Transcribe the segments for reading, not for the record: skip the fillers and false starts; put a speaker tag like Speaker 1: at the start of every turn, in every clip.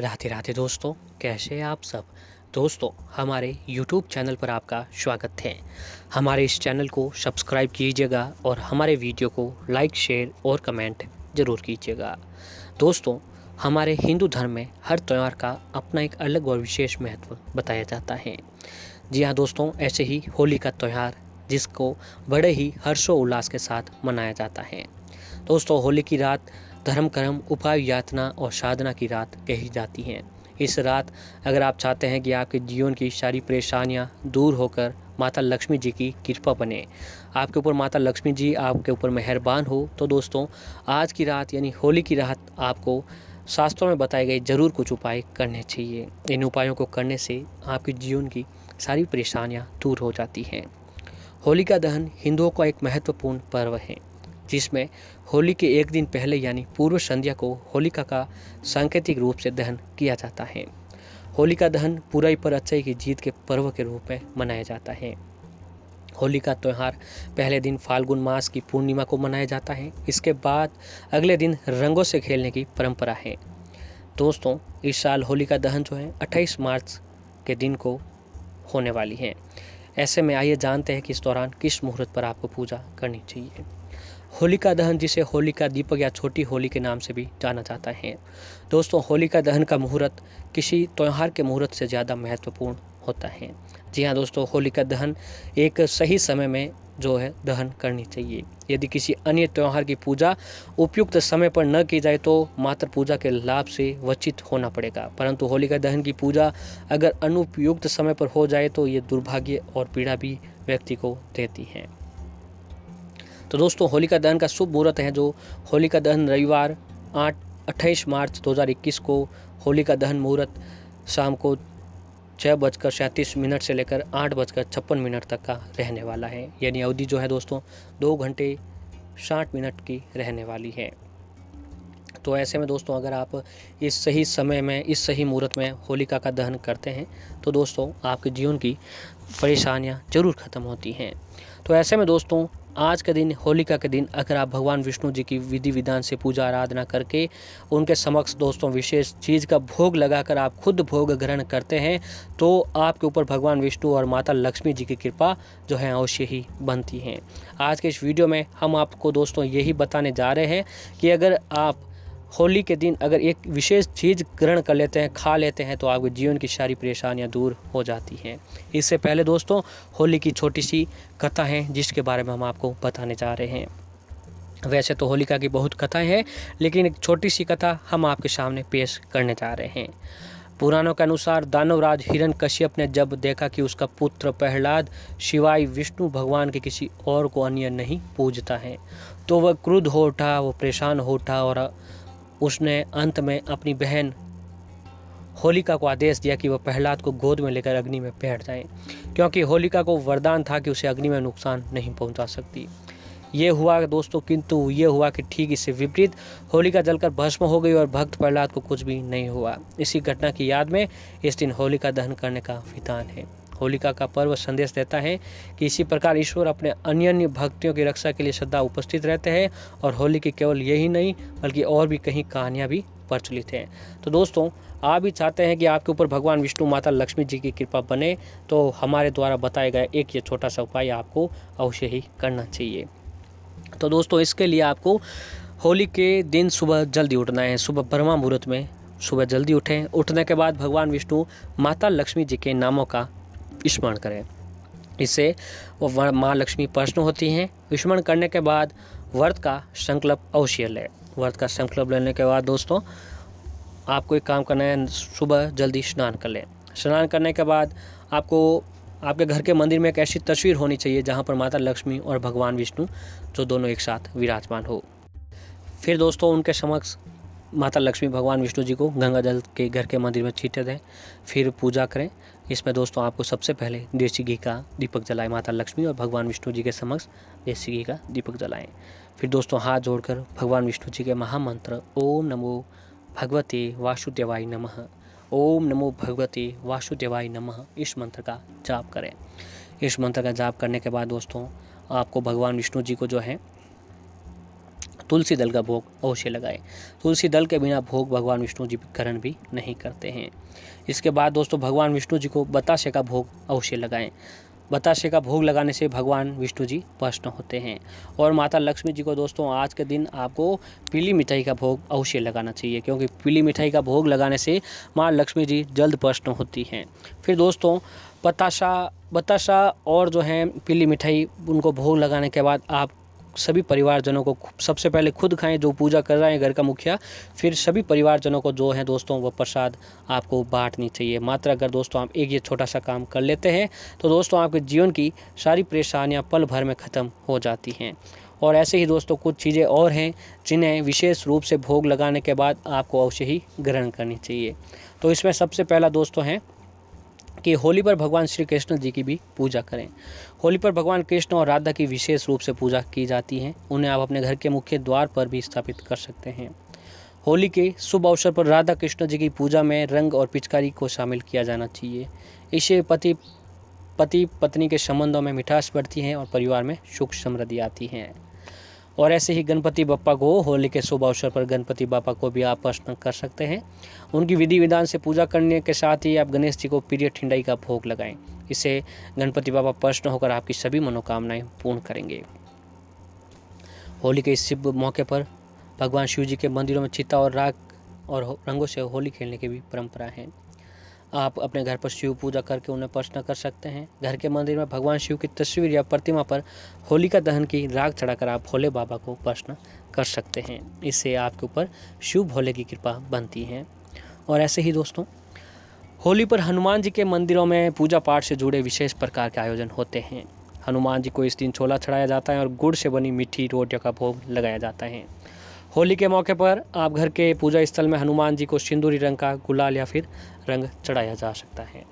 Speaker 1: राधे राधे दोस्तों, कैसे हैं आप सब। दोस्तों, हमारे YouTube चैनल पर आपका स्वागत है। हमारे इस चैनल को सब्सक्राइब कीजिएगा और हमारे वीडियो को लाइक, शेयर और कमेंट ज़रूर कीजिएगा। दोस्तों, हमारे हिंदू धर्म में हर त्यौहार का अपना एक अलग और विशेष महत्व बताया जाता है। जी हाँ दोस्तों, ऐसे ही होली का त्यौहार जिसको बड़े ही हर्षोल्लास के साथ मनाया जाता है। दोस्तों, होली की रात धर्म कर्म उपाय यातना और साधना की रात कही जाती है। इस रात अगर आप चाहते हैं कि आपके जीवन की सारी परेशानियां दूर होकर माता लक्ष्मी जी की कृपा बने, आपके ऊपर माता लक्ष्मी जी आपके ऊपर मेहरबान हो, तो दोस्तों आज की रात यानी होली की रात आपको शास्त्रों में बताए गए जरूर कुछ उपाय करने चाहिए। इन उपायों को करने से आपके जीवन की सारी परेशानियां दूर हो जाती हैं। होलिका दहन हिंदुओं का एक महत्वपूर्ण पर्व है जिसमें होली के एक दिन पहले यानी पूर्व संध्या को होलिका का सांकेतिक रूप से दहन किया जाता है। होलिका दहन बुराई पर अच्छाई की जीत के पर्व के रूप में मनाया जाता है। होली का त्यौहार पहले दिन फाल्गुन मास की पूर्णिमा को मनाया जाता है। इसके बाद अगले दिन रंगों से खेलने की परंपरा है। दोस्तों, इस साल होलिका दहन जो है 28 मार्च के दिन को होने वाली है। ऐसे में आइए जानते हैं कि इस दौरान किस मुहूर्त पर आपको पूजा करनी चाहिए। होलिका दहन, जिसे होलिका दीपक या छोटी होली के नाम से भी जाना जाता है। दोस्तों, होलिका दहन का मुहूर्त किसी त्यौहार के मुहूर्त से ज़्यादा महत्वपूर्ण होता है। जी हाँ दोस्तों, होलिका दहन एक सही समय में जो है दहन करनी चाहिए। यदि किसी अन्य त्यौहार की पूजा उपयुक्त समय पर न की जाए तो मात्र पूजा के लाभ से वंचित होना पड़ेगा, परंतु होलिका दहन की पूजा अगर अनुपयुक्त समय पर हो जाए तो ये दुर्भाग्य और पीड़ा भी व्यक्ति को देती है। तो दोस्तों, होलिका दहन का शुभ मुहूर्त है जो होलिका दहन रविवार 28 मार्च 2021 को होलिका दहन मुहूर्त शाम को 6:37 से लेकर 8:56 तक का रहने वाला है। यानी अवधि जो है दोस्तों 2 घंटे 60 मिनट की रहने वाली है। तो ऐसे में दोस्तों अगर आप इस सही समय में इस सही मुहूर्त में होलिका का दहन करते हैं तो दोस्तों आपके जीवन की परेशानियां जरूर ख़त्म होती हैं। तो ऐसे में दोस्तों आज के दिन होलिका के दिन अगर आप भगवान विष्णु जी की विधि विधान से पूजा आराधना करके उनके समक्ष दोस्तों विशेष चीज़ का भोग लगाकर आप खुद भोग ग्रहण करते हैं तो आपके ऊपर भगवान विष्णु और माता लक्ष्मी जी की कृपा जो है अवश्य ही बनती है। आज के इस वीडियो में हम आपको दोस्तों यही बताने जा रहे हैं कि अगर आप होली के दिन अगर एक विशेष चीज़ ग्रहण कर लेते हैं, खा लेते हैं, तो आपके जीवन की सारी परेशानियां दूर हो जाती हैं। इससे पहले दोस्तों होली की छोटी सी कथा है जिसके बारे में हम आपको बताने जा रहे हैं। वैसे तो होलिका की बहुत कथाएं हैं, लेकिन एक छोटी सी कथा हम आपके सामने पेश करने जा रहे हैं। पुराणों के अनुसार दानवराज हिरण्यकश्यप ने जब देखा कि उसका पुत्र प्रहलाद शिवाय विष्णु भगवान के किसी और को अन्य नहीं पूजता है तो वह क्रुद्ध हो उठा, वो परेशान हो उठा और उसने अंत में अपनी बहन होलिका को आदेश दिया कि वह प्रहलाद को गोद में लेकर अग्नि में बैठ जाए, क्योंकि होलिका को वरदान था कि उसे अग्नि में नुकसान नहीं पहुंचा सकती। ये हुआ दोस्तों, किंतु ये हुआ कि ठीक इससे विपरीत होलिका जलकर भस्म हो गई और भक्त प्रहलाद को कुछ भी नहीं हुआ। इसी घटना की याद में इस दिन होलिका दहन करने का विधान है। होलिका का पर्व संदेश देता है कि इसी प्रकार ईश्वर अपने अन्य भक्तियों की रक्षा के लिए सदा उपस्थित रहते हैं और होली की केवल यही नहीं बल्कि और भी कहीं कहानियाँ भी प्रचलित हैं। तो दोस्तों आप भी चाहते हैं कि आपके ऊपर भगवान विष्णु माता लक्ष्मी जी की कृपा बने तो हमारे द्वारा बताया गया एक ये छोटा सा उपाय आपको अवश्य ही करना चाहिए। तो दोस्तों इसके लिए आपको होली के दिन सुबह जल्दी उठना है। सुबह ब्रह्मा मुहूर्त में सुबह जल्दी उठें। उठने के बाद भगवान विष्णु माता लक्ष्मी जी के नामों का स्मरण करें। इससे वो माँ लक्ष्मी प्रसन्न होती हैं। स्मरण करने के बाद व्रत का संकल्प अवश्य लें। व्रत का संकल्प लेने के बाद दोस्तों आपको एक काम करना है, सुबह जल्दी स्नान कर लें। स्नान करने के बाद आपको आपके घर के मंदिर में एक ऐसी तस्वीर होनी चाहिए जहाँ पर माता लक्ष्मी और भगवान विष्णु जो दोनों एक साथ विराजमान हो। फिर दोस्तों उनके समक्ष माता लक्ष्मी भगवान विष्णु जी को गंगा जल के घर के मंदिर में छींटे दें। फिर पूजा करें। इसमें दोस्तों आपको सबसे पहले देसी घी का दीपक जलाएं। माता लक्ष्मी और भगवान विष्णु जी के समक्ष देसी घी का दीपक जलाएं। फिर दोस्तों हाथ जोड़कर भगवान विष्णु जी के महामंत्र ओम नमो भगवते वासुदेवाय नमः, ओम नमो भगवते वासुदेवाय नमः इस मंत्र का जाप करें। इस मंत्र का जाप करने के बाद दोस्तों आपको भगवान विष्णु जी को जो है तुलसी दल का भोग अवश्य लगाएं। तुलसी दल के बिना भोग भगवान विष्णु जी ग्रहण भी नहीं करते हैं। इसके बाद दोस्तों भगवान विष्णु जी को बतासे का भोग अवश्य लगाएं। बतासे का भोग लगाने से भगवान विष्णु जी प्रसन्न होते हैं। और माता लक्ष्मी जी को दोस्तों आज के दिन आपको पीली मिठाई का भोग अवश्य लगाना चाहिए, क्योंकि पीली मिठाई का भोग लगाने से माँ लक्ष्मी जी जल्द प्रसन्न होती हैं। फिर दोस्तों बतासा और जो है पीली मिठाई, उनको भोग लगाने के बाद आप सभी परिवारजनों को सबसे पहले खुद खाएं, जो पूजा कर रहे हैं घर का मुखिया, फिर सभी परिवारजनों को जो है दोस्तों वो प्रसाद आपको बांटनी चाहिए। मात्र अगर दोस्तों आप एक ये छोटा सा काम कर लेते हैं तो दोस्तों आपके जीवन की सारी परेशानियां पल भर में ख़त्म हो जाती हैं। और ऐसे ही दोस्तों कुछ चीज़ें और हैं जिन्हें विशेष रूप से भोग लगाने के बाद आपको अवश्य ही ग्रहण करनी चाहिए। तो इसमें सबसे पहला दोस्तों है कि होली पर भगवान श्री कृष्ण जी की भी पूजा करें। होली पर भगवान कृष्ण और राधा की विशेष रूप से पूजा की जाती है। उन्हें आप अपने घर के मुख्य द्वार पर भी स्थापित कर सकते हैं। होली के शुभ अवसर पर राधा कृष्ण जी की पूजा में रंग और पिचकारी को शामिल किया जाना चाहिए। इससे पति पत्नी के संबंधों में मिठास बढ़ती है और परिवार में सुख समृद्धि आती है। और ऐसे ही गणपति बप्पा को होली के शुभ अवसर पर गणपति बापा को भी आप प्रसन्न कर सकते हैं। उनकी विधि विधान से पूजा करने के साथ ही आप गणेश जी को प्रिय ठंडाई का भोग लगाएं। इससे गणपति बाबा प्रसन्न होकर आपकी सभी मनोकामनाएं पूर्ण करेंगे। होली के इस शुभ मौके पर भगवान शिव जी के मंदिरों में चिता और राख और रंगों से होली खेलने की भी परंपरा है। आप अपने घर पर शिव पूजा करके उन्हें प्रसन्न कर सकते हैं। घर के मंदिर में भगवान शिव की तस्वीर या प्रतिमा पर होलिका दहन की राख चढ़ाकर आप भोले बाबा को प्रसन्न कर सकते हैं। इससे आपके ऊपर शिव भोले की कृपा बनती है। और ऐसे ही दोस्तों होली पर हनुमान जी के मंदिरों में पूजा पाठ से जुड़े विशेष प्रकार के आयोजन होते हैं। हनुमान जी को इस दिन छोला चढ़ाया जाता है और गुड़ से बनी मीठी रोटियों का भोग लगाया जाता है। होली के मौके पर आप घर के पूजा स्थल में हनुमान जी को सिंदूरी रंग का गुलाल या फिर रंग चढ़ाया जा सकता है।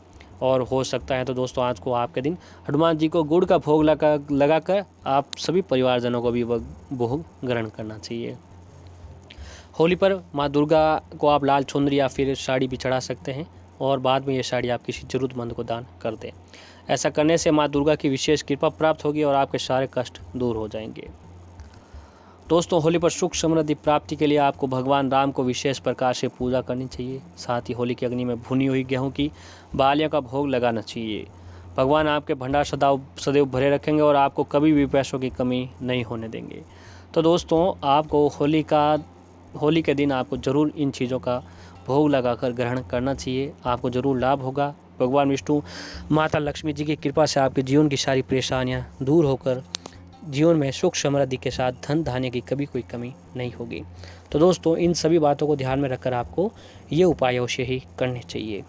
Speaker 1: और हो सकता है तो दोस्तों आज को आपके दिन हनुमान जी को गुड़ का भोग लगाकर आप सभी परिवारजनों को भी वह भोग ग्रहण करना चाहिए। होली पर माँ दुर्गा को आप लाल चुनरी या फिर साड़ी भी चढ़ा सकते हैं और बाद में ये साड़ी आप किसी जरूरतमंद को दान कर दें। ऐसा करने से माँ दुर्गा की विशेष कृपा प्राप्त होगी और आपके सारे कष्ट दूर हो जाएंगे। दोस्तों होली पर सुख समृद्धि प्राप्ति के लिए आपको भगवान राम को विशेष प्रकार से पूजा करनी चाहिए। साथ ही होली की अग्नि में भुनी हुई गेहूं की बालियों का भोग लगाना चाहिए। भगवान आपके भंडार सदैव भरे रखेंगे और आपको कभी भी पैसों की कमी नहीं होने देंगे। तो दोस्तों आपको होली के दिन आपको ज़रूर इन चीज़ों का भोग लगाकर ग्रहण करना चाहिए। आपको ज़रूर लाभ होगा। भगवान विष्णु माता लक्ष्मी जी की कृपा से आपके जीवन की सारी परेशानियाँ दूर होकर जीवन में सुख समृद्धि के साथ धन धान्य की कभी कोई कमी नहीं होगी। तो दोस्तों इन सभी बातों को ध्यान में रखकर आपको ये उपाय अवश्य ही करने चाहिए।